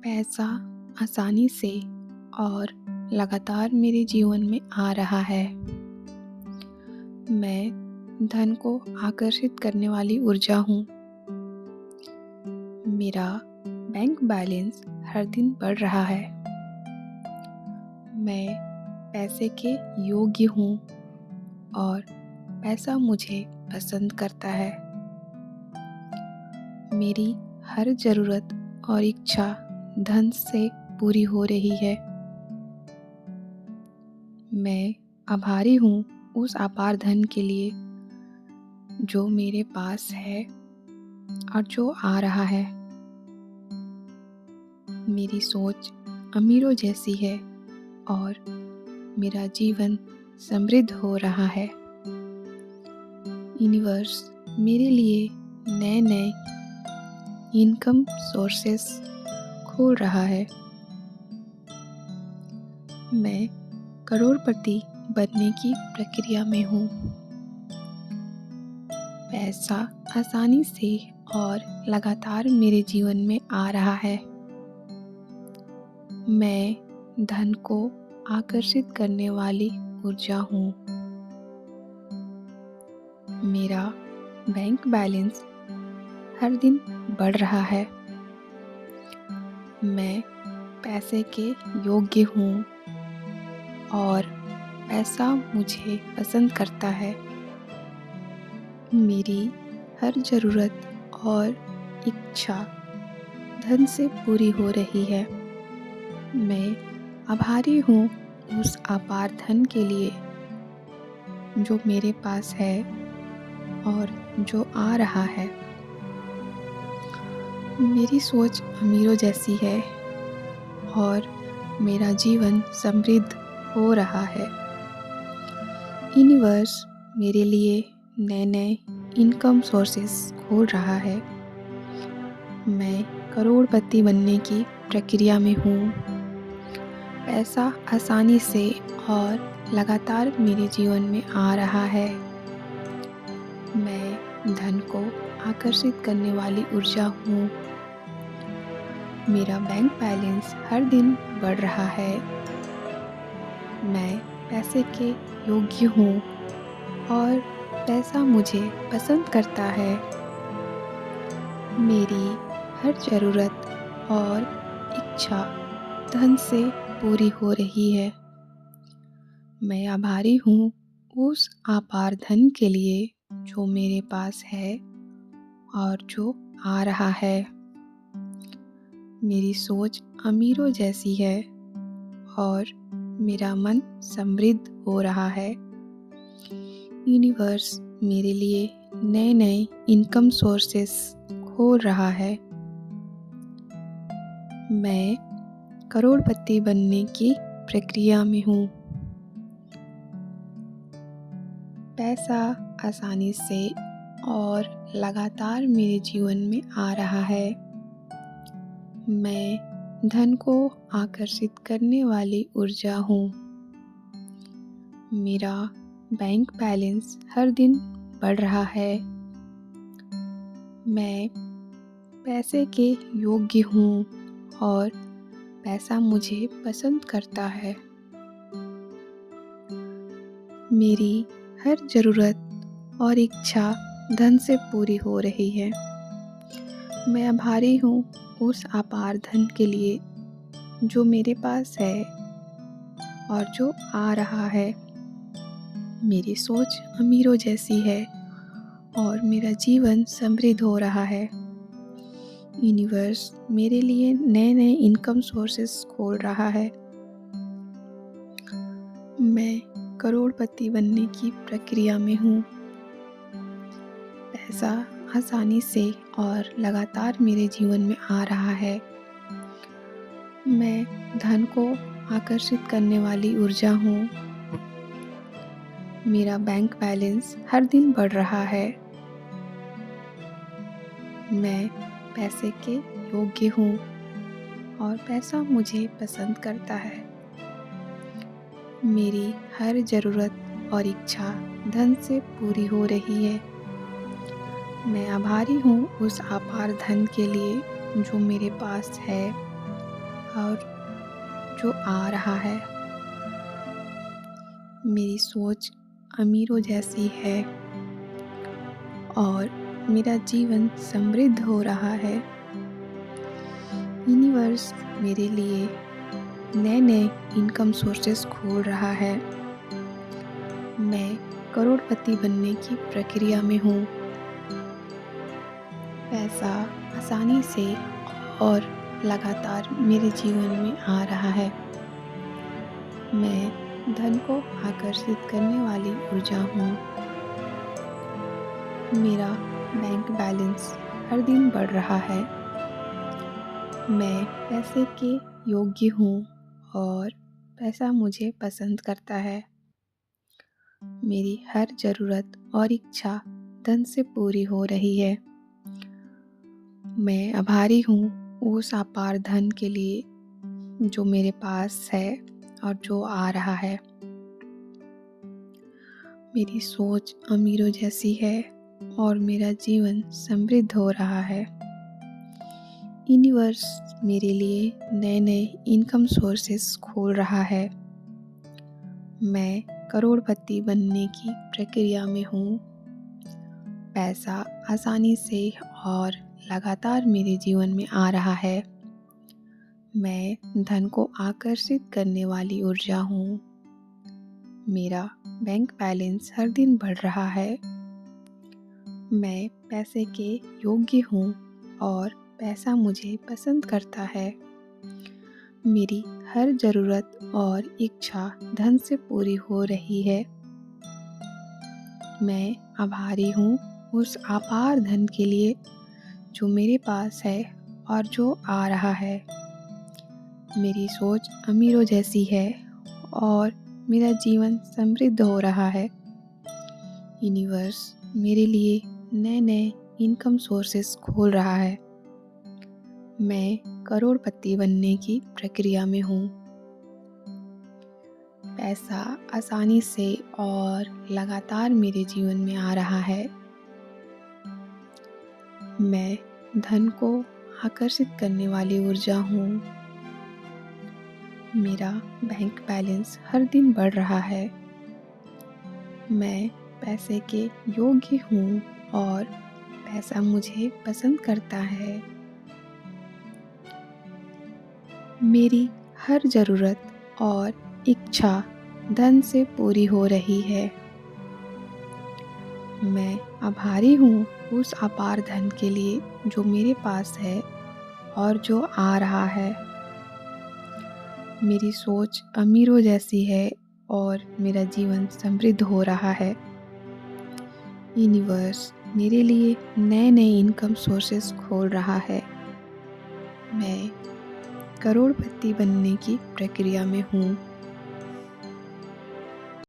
पैसा आसानी से और लगातार मेरे जीवन में आ रहा है। मैं धन को आकर्षित करने वाली ऊर्जा हूँ। मेरा बैंक बैलेंस हर दिन बढ़ रहा है। मैं पैसे के योग्य हूँ और पैसा मुझे पसंद करता है। मेरी हर ज़रूरत और इच्छा धन से पूरी हो रही है। मैं आभारी हूँ उस अपार धन के लिए जो मेरे पास है और जो आ रहा है। मेरी सोच अमीरों जैसी है और मेरा जीवन समृद्ध हो रहा है। यूनिवर्स मेरे लिए नए नए इनकम सोर्सेस खोल रहा है। मैं करोड़पति बनने की प्रक्रिया में हूँ। पैसा आसानी से और लगातार मेरे जीवन में आ रहा है। मैं धन को आकर्षित करने वाली ऊर्जा हूँ। मेरा बैंक बैलेंस हर दिन बढ़ रहा है। मैं पैसे के योग्य हूँ और पैसा मुझे पसंद करता है। मेरी हर ज़रूरत और इच्छा धन से पूरी हो रही है। मैं आभारी हूँ उस अपार धन के लिए जो मेरे पास है और जो आ रहा है। मेरी सोच अमीरों जैसी है और मेरा जीवन समृद्ध हो रहा है। यूनिवर्स मेरे लिए नए नए इनकम सोर्सेस खोल रहा है। मैं करोड़पति बनने की प्रक्रिया में हूँ। पैसा आसानी से और लगातार मेरे जीवन में आ रहा है। मैं धन को आकर्षित करने वाली ऊर्जा हूँ। मेरा बैंक बैलेंस हर दिन बढ़ रहा है। मैं पैसे के योग्य हूँ और पैसा मुझे पसंद करता है। मेरी हर ज़रूरत और इच्छा धन से पूरी हो रही है। मैं आभारी हूँ उस अपार धन के लिए जो मेरे पास है और जो आ रहा है। मेरी सोच अमीरों जैसी है और मेरा मन समृद्ध हो रहा है। यूनिवर्स मेरे लिए नए नए इनकम सोर्सेस खोल रहा है। मैं करोड़पति बनने की प्रक्रिया में हूँ। पैसा आसानी से और लगातार मेरे जीवन में आ रहा है। मैं धन को आकर्षित करने वाली ऊर्जा हूँ। मेरा बैंक बैलेंस हर दिन बढ़ रहा है। मैं पैसे के योग्य हूँ और पैसा मुझे पसंद करता है। मेरी हर ज़रूरत और इच्छा धन से पूरी हो रही है। मैं आभारी हूँ उस अपार धन के लिए जो मेरे पास है और जो आ रहा है। मेरी सोच अमीरों जैसी है और मेरा जीवन समृद्ध हो रहा है। यूनिवर्स मेरे लिए नए नए इनकम सोर्सेस खोल रहा है। मैं करोड़पति बनने की प्रक्रिया में हूँ। पैसा आसानी से और लगातार मेरे जीवन में आ रहा है। मैं धन को आकर्षित करने वाली ऊर्जा हूँ। मेरा बैंक बैलेंस हर दिन बढ़ रहा है। मैं पैसे के योग्य हूँ और पैसा मुझे पसंद करता है। मेरी हर ज़रूरत और इच्छा धन से पूरी हो रही है। मैं आभारी हूँ उस अपार धन के लिए जो मेरे पास है और जो आ रहा है। मेरी सोच अमीरों जैसी है और मेरा जीवन समृद्ध हो रहा है। यूनिवर्स मेरे लिए नए-नए इनकम सोर्सेस खोल रहा है। मैं करोड़पति बनने की प्रक्रिया में हूँ। पैसा आसानी से और लगातार मेरे जीवन में आ रहा है। मैं धन को आकर्षित करने वाली ऊर्जा हूँ। मेरा बैंक बैलेंस हर दिन बढ़ रहा है। मैं पैसे के योग्य हूँ और पैसा मुझे पसंद करता है। मेरी हर ज़रूरत और इच्छा धन से पूरी हो रही है। मैं आभारी हूँ उस अपार धन के लिए जो मेरे पास है और जो आ रहा है। मेरी सोच अमीरों जैसी है और मेरा जीवन समृद्ध हो रहा है। यूनिवर्स मेरे लिए नए-नए इनकम सोर्सेस खोल रहा है। मैं करोड़पति बनने की प्रक्रिया में हूँ। पैसा आसानी से और लगातार मेरे जीवन में आ रहा है। मैं धन को आकर्षित करने वाली ऊर्जा हूँ। मेरा बैंक बैलेंस हर दिन बढ़ रहा है। मैं पैसे के योग्य हूँ और पैसा मुझे पसंद करता है। मेरी हर ज़रूरत और इच्छा धन से पूरी हो रही है। मैं आभारी हूँ उस अपार धन के लिए जो मेरे पास है और जो आ रहा है। मेरी सोच अमीरों जैसी है और मेरा जीवन समृद्ध हो रहा है। यूनिवर्स मेरे लिए नए-नए इनकम सोर्सेस खोल रहा है। मैं करोड़पति बनने की प्रक्रिया में हूँ। पैसा आसानी से और लगातार मेरे जीवन में आ रहा है। मैं धन को आकर्षित करने वाली ऊर्जा हूँ। मेरा बैंक बैलेंस हर दिन बढ़ रहा है। मैं पैसे के योग्य हूँ और पैसा मुझे पसंद करता है। मेरी हर ज़रूरत और इच्छा धन से पूरी हो रही है। मैं आभारी हूँ उस अपार धन के लिए जो मेरे पास है और जो आ रहा है। मेरी सोच अमीरों जैसी है और मेरा जीवन समृद्ध हो रहा है। यूनिवर्स मेरे लिए नए-नए इनकम सोर्सेस खोल रहा है। मैं करोड़पति बनने की प्रक्रिया में हूँ।